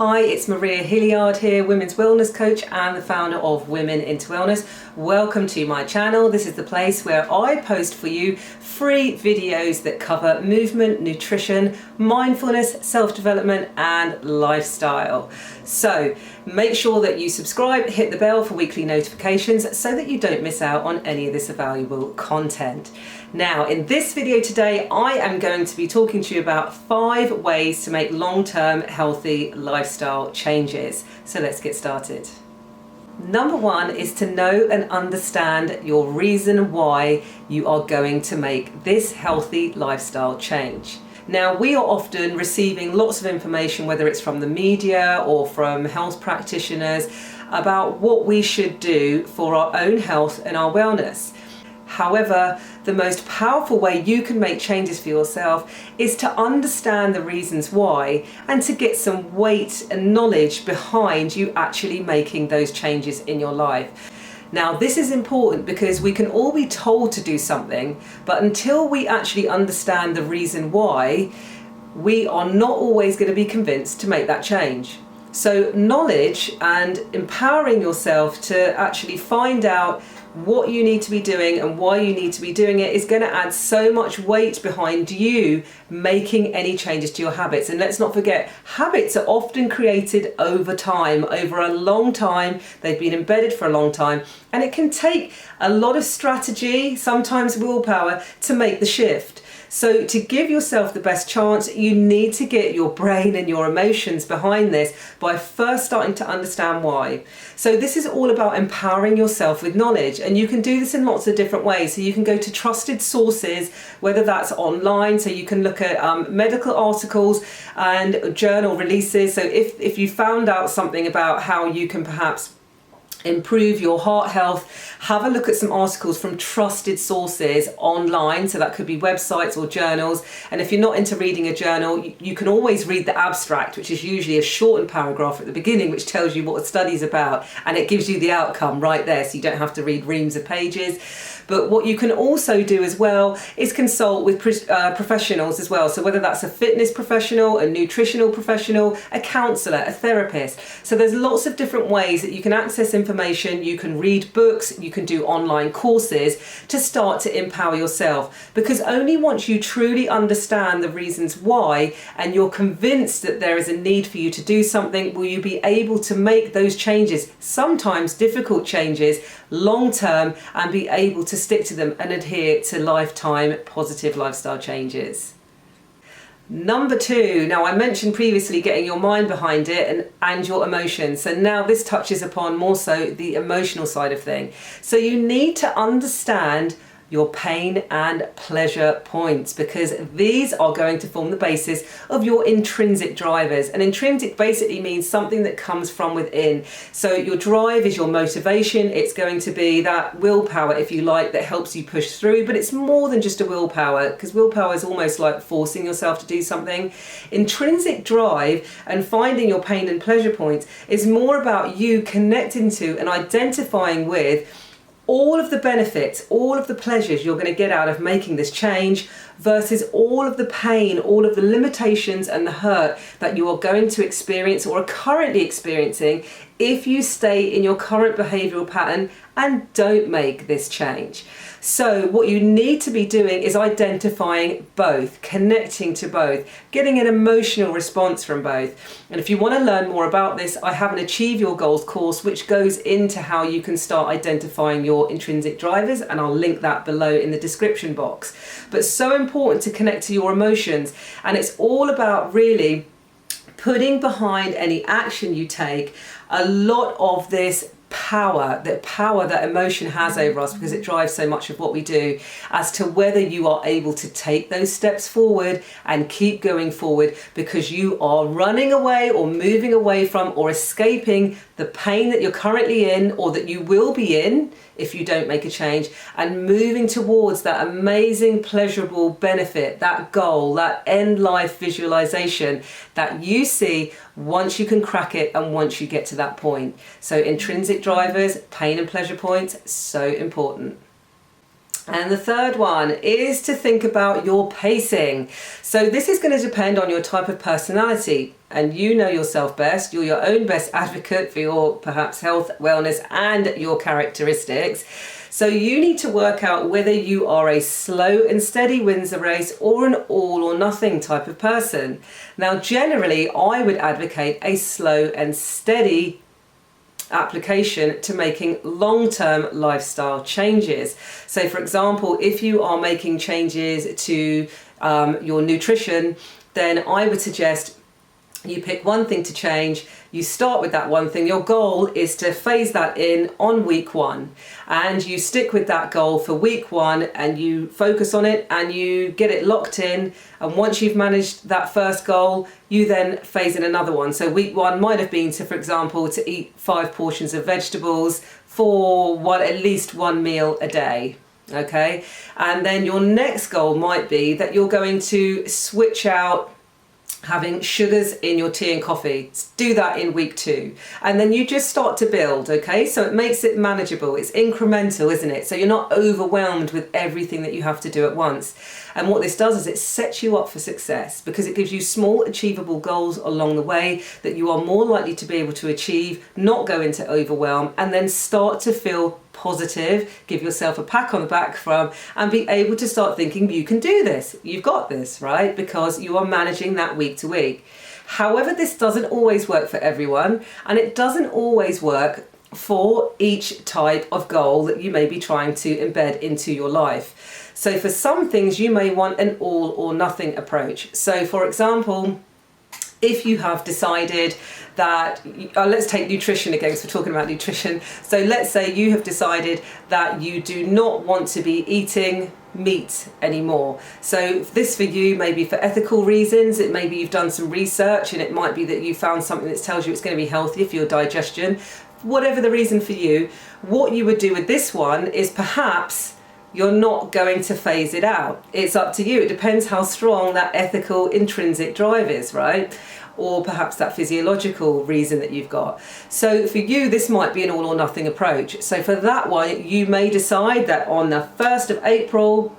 Hi, it's Maria Hilliard here, women's wellness coach and the founder of Women into Wellness. Welcome to my channel. This is the place where I post for you free videos that cover movement, nutrition, mindfulness, self-development and lifestyle. So make sure that you subscribe, hit the bell for weekly notifications so that you don't miss out on any of this valuable content. Now, in this video today, I am going to be talking to you about 5 ways to make long-term healthy lifestyle changes. So let's get started. Number 1 is to know and understand your reason why you are going to make this healthy lifestyle change. Now, we are often receiving lots of information, whether it's from the media or from health practitioners, about what we should do for our own health and our wellness. However, the most powerful way you can make changes for yourself is to understand the reasons why and to get some weight and knowledge behind you actually making those changes in your life. Now, this is important because we can all be told to do something, but until we actually understand the reason why, we are not always going to be convinced to make that change. So knowledge and empowering yourself to actually find out what you need to be doing and why you need to be doing it is going to add so much weight behind you making any changes to your habits. And let's not forget, habits are often created over time, over a long time. They've been embedded for a long time, and it can take a lot of strategy, sometimes willpower, to make the shift. So to give yourself the best chance, you need to get your brain and your emotions behind this by first starting to understand why. So this is all about empowering yourself with knowledge, and you can do this in lots of different ways. So you can go to trusted sources, whether that's online, so you can look at medical articles and journal releases. So if you found out something about how you can perhaps improve your heart health, have a look at some articles from trusted sources online. So that could be websites or journals. And if you're not into reading a journal, you can always read the abstract, which is usually a shortened paragraph at the beginning, which tells you what the study's about, and it gives you the outcome right there, so you don't have to read reams of pages. But what you can also do as well is consult with professionals as well. So whether that's a fitness professional, a nutritional professional, a counsellor, a therapist. So there's lots of different ways that you can access information. You can read books, you can do online courses to start to empower yourself. Because only once you truly understand the reasons why and you're convinced that there is a need for you to do something, will you be able to make those changes, sometimes difficult changes, long term, and be able to stick to them and adhere to lifetime positive lifestyle changes. Number 2, now I mentioned previously getting your mind behind it and your emotions. So now this touches upon more so the emotional side of things. So you need to understand your pain and pleasure points, because these are going to form the basis of your intrinsic drivers. And intrinsic basically means something that comes from within. So your drive is your motivation. It's going to be that willpower, if you like, that helps you push through, but it's more than just a willpower, because willpower is almost like forcing yourself to do something. Intrinsic drive and finding your pain and pleasure points is more about you connecting to and identifying with all of the benefits, all of the pleasures you're going to get out of making this change versus all of the pain, all of the limitations and the hurt that you are going to experience or are currently experiencing if you stay in your current behavioural pattern and don't make this change. So what you need to be doing is identifying both, connecting to both, getting an emotional response from both. And if you want to learn more about this, I have an Achieve Your Goals course which goes into how you can start identifying your intrinsic drivers, and I'll link that below in the description box. But so important to connect to your emotions, and it's all about really putting behind any action you take a lot of this power that emotion has over us, because it drives so much of what we do, as to whether you are able to take those steps forward and keep going forward, because you are running away or moving away from or escaping the pain that you're currently in or that you will be in if you don't make a change, and moving towards that amazing pleasurable benefit, that goal, that end life visualization that you see once you can crack it and once you get to that point. So intrinsic drivers, pain and pleasure points, so important. And the third one is to think about your pacing. So this is going to depend on your type of personality. and you know yourself best. You're your own best advocate for your perhaps health, wellness, and your characteristics. So you need to work out whether you are a slow and steady wins a race or an all or nothing type of person. Now, generally, I would advocate a slow and steady application to making long-term lifestyle changes. So for example, if you are making changes to your nutrition, then I would suggest you pick one thing to change, you start with that one thing. Your goal is to phase that in on week 1, and you stick with that goal for week 1 and you focus on it and you get it locked in. And once you've managed that first goal, you then phase in another one. So week 1 might have been to, for example, to eat 5 portions of vegetables for at least 1 meal a day. Okay, and then your next goal might be that you're going to switch out having sugars in your tea and coffee. Do that in week 2, and then you just start to build. Okay, so it makes it manageable. It's incremental, isn't it? So you're not overwhelmed with everything that you have to do at once. And what this does is it sets you up for success, because it gives you small achievable goals along the way that you are more likely to be able to achieve, not go into overwhelm, and then start to feel positive, give yourself a pat on the back and be able to start thinking you can do this, you've got this, right? Because you are managing that week to week. However, this doesn't always work for everyone, and it doesn't always work for each type of goal that you may be trying to embed into your life. So for some things you may want an all or nothing approach. So for example, if you have decided that, let's take nutrition again, because we're talking about nutrition. So let's say you have decided that you do not want to be eating meat anymore. So this for you may be for ethical reasons. It may be you've done some research, and it might be that you found something that tells you it's going to be healthier for your digestion. Whatever the reason for you, what you would do with this one is perhaps you're not going to phase it out. It's up to you. It depends how strong that ethical intrinsic drive is, right? Or perhaps that physiological reason that you've got. So for you, this might be an all or nothing approach. So for that one, you may decide that on the 1st of April,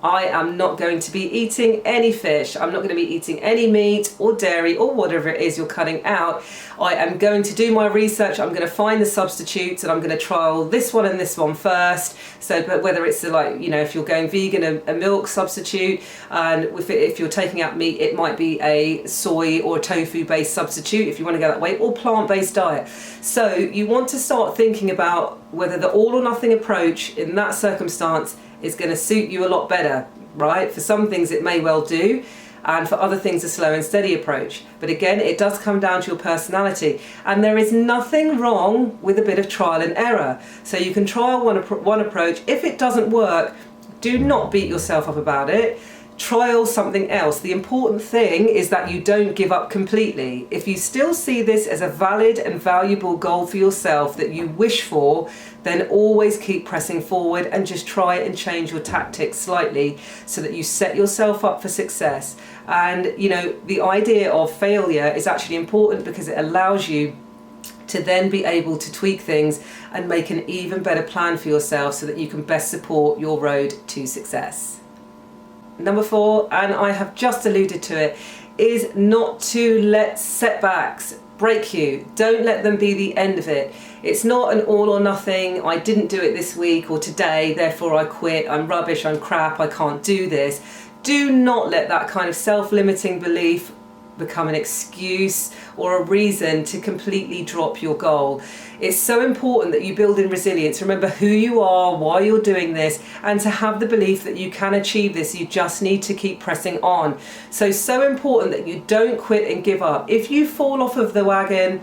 I am not going to be eating any fish. I'm not going to be eating any meat or dairy or whatever it is you're cutting out. I am going to do my research. I'm going to find the substitutes, and I'm going to trial this one and this one first. So, but whether it's like, you know, if you're going vegan, a milk substitute, and if you're taking out meat, it might be a soy or tofu based substitute if you want to go that way, or plant-based diet. So you want to start thinking about whether the all or nothing approach in that circumstance is going to suit you a lot better, right? For some things it may well do, and for other things a slow and steady approach. But again, it does come down to your personality, and there is nothing wrong with a bit of trial and error. So you can trial one approach. If it doesn't work, do not beat yourself up about it. Trial something else. The important thing is that you don't give up completely. If you still see this as a valid and valuable goal for yourself that you wish for, then always keep pressing forward and just try and change your tactics slightly so that you set yourself up for success. And you know, the idea of failure is actually important because it allows you to then be able to tweak things and make an even better plan for yourself so that you can best support your road to success. Number 4, and I have just alluded to it, is not to let setbacks break you. Don't let them be the end of it. It's not an all or nothing, I didn't do it this week or today, therefore I quit, I'm rubbish, I'm crap, I can't do this. Do not let that kind of self-limiting belief become an excuse or a reason to completely drop your goal. It's so important that you build in resilience. Remember who you are, why you're doing this, and to have the belief that you can achieve this. You just need to keep pressing on. So important that you don't quit and give up. If you fall off of the wagon,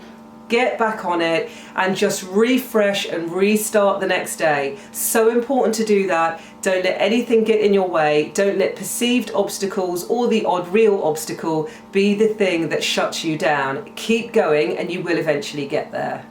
get back on it and just refresh and restart the next day. So important to do that. Don't let anything get in your way. Don't let perceived obstacles or the odd real obstacle be the thing that shuts you down. Keep going and you will eventually get there.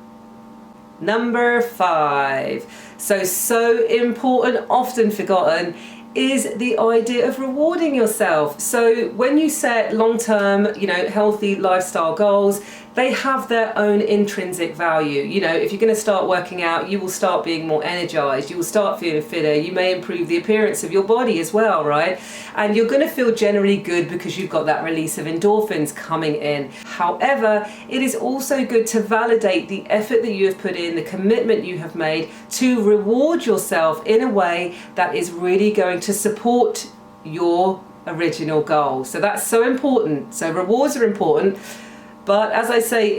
Number 5. So important, often forgotten, is the idea of rewarding yourself. So when you set long-term, healthy lifestyle goals, they have their own intrinsic value. You know, if you're going to start working out, you will start being more energized, you will start feeling fitter, you may improve the appearance of your body as well, right? And you're going to feel generally good because you've got that release of endorphins coming in. However, it is also good to validate the effort that you have put in, the commitment you have made, to reward yourself in a way that is really going to support your original goal. So that's so important. So rewards are important. But as I say,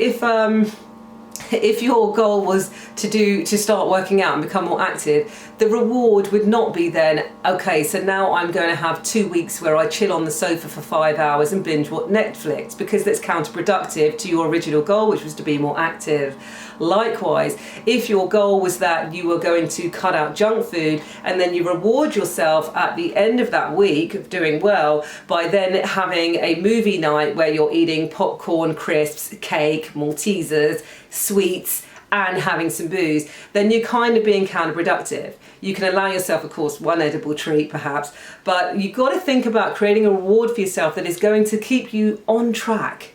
if your goal was to start working out and become more active, the reward would not be then, okay, so now I'm going to have 2 weeks where I chill on the sofa for 5 hours and binge watch Netflix, because that's counterproductive to your original goal, which was to be more active. Likewise, if your goal was that you were going to cut out junk food, and then you reward yourself at the end of that week of doing well by then having a movie night where you're eating popcorn, crisps, cake, Maltesers, sweets, and having some booze, then you're kind of being counterproductive. You can allow yourself, of course, one edible treat perhaps, but you've got to think about creating a reward for yourself that is going to keep you on track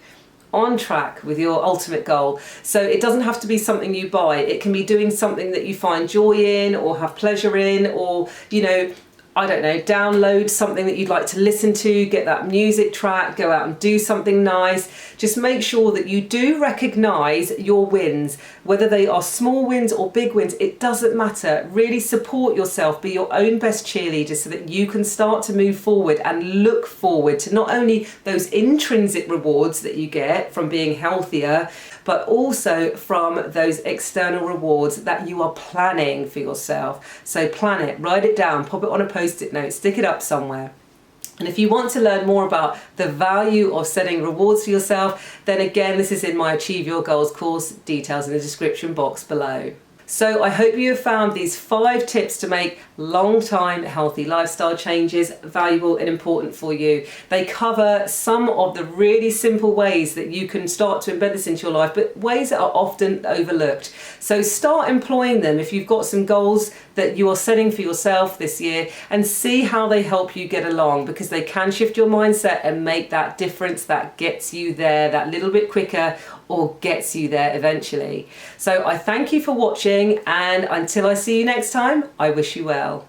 with your ultimate goal. So it doesn't have to be something you buy. It can be doing something that you find joy in or have pleasure in, or, you know, I don't know, download something that you'd like to listen to, get that music track, go out and do something nice. Just make sure that you do recognise your wins, whether they are small wins or big wins, it doesn't matter. Really support yourself, be your own best cheerleader so that you can start to move forward and look forward to not only those intrinsic rewards that you get from being healthier, but also from those external rewards that you are planning for yourself. So plan it, write it down, pop it on a post-it note, stick it up somewhere. And if you want to learn more about the value of setting rewards for yourself, then again, this is in my Achieve Your Goals course, details in the description box below. So I hope you have found these 5 tips to make long-time healthy lifestyle changes valuable and important for you. They cover some of the really simple ways that you can start to embed this into your life, but ways that are often overlooked. So start employing them if you've got some goals that you are setting for yourself this year, and see how they help you get along, because they can shift your mindset and make that difference that gets you there that little bit quicker, or gets you there eventually. So I thank you for watching, and until I see you next time, I wish you well.